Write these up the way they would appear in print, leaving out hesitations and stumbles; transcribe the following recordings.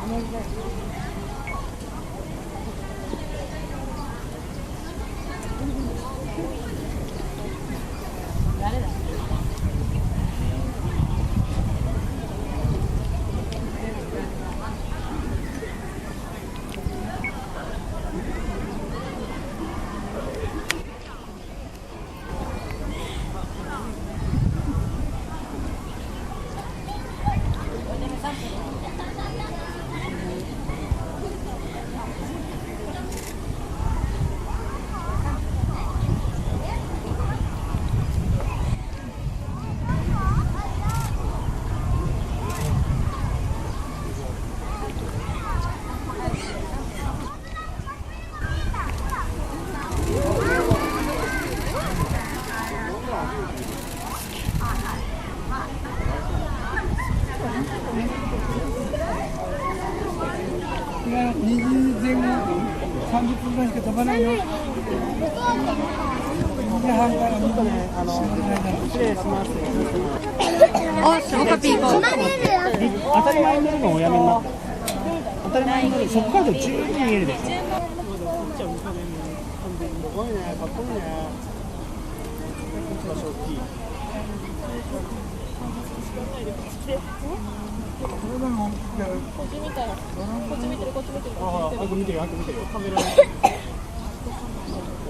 当たり前に乗るのをおやめになった。当たり前に乗る、そこからで十分見えるでしょ。すごいね、かっこいいね。場所大きい。こっち見たら、こっち見てる、こっち見てる。ああ、早く見てる、早く見てる。カメラ。う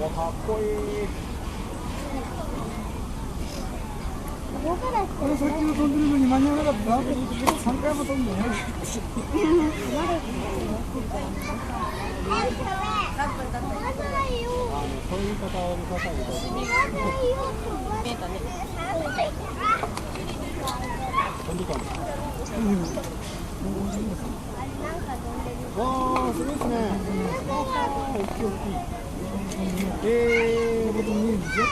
わ、かっこいい。これさっきの飛んでるのに間に合わなかった。3回も飛んでね。そういう方を見たさい。見えたね。飛んでたんですか。わあ、すごいですね。大きい大きい。ここで見えるんですよ。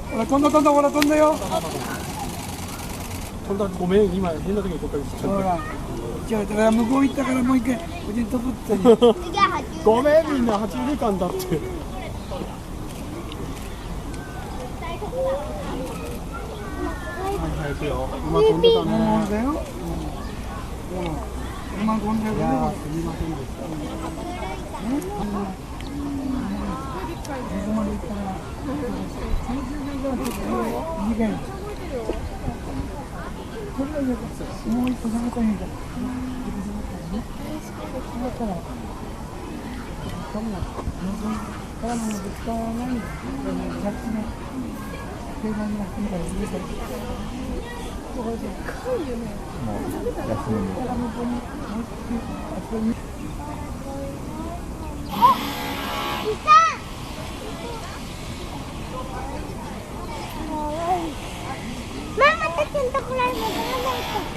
ほら飛んだ飛んだ、ほら飛んだよ。飛んだ、ごめん、今変な時にここからほら違う、だから向こう行ったからもう一回こっちに飛ぶってごめん、みんな爬虫類館だって。はいはい、行くよ。今飛んでたね。だよ。今飛んでるよ。すみませんでした。ここまで行ったら30秒ぐらい短い。これがよかった。もう一個下がったらいいんだ。だからそんなからもぶつからないんだ。着地の定番が今から入れたり。ここでかいよね。もう休みに。だから向こうにもう一回あそこに。いた。ママたちのところに戻らないと。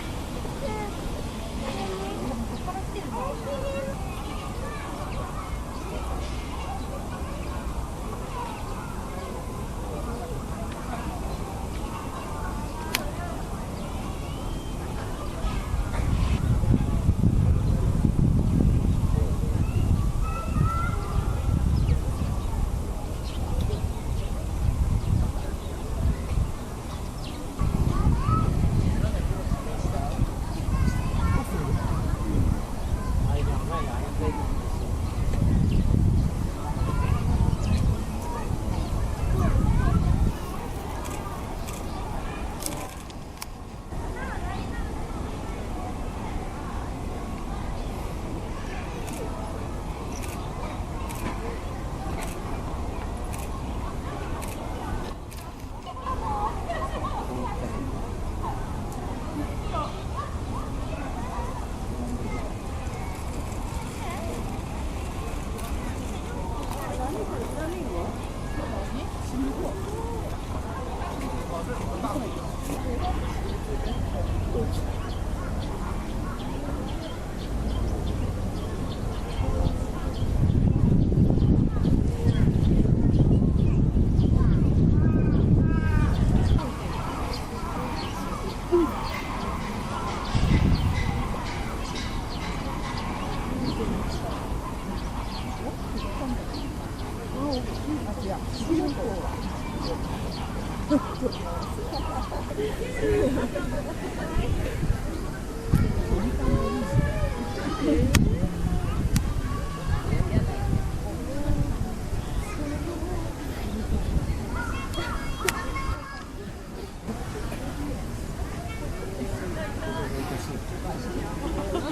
なん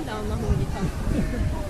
であんな風に食べるの？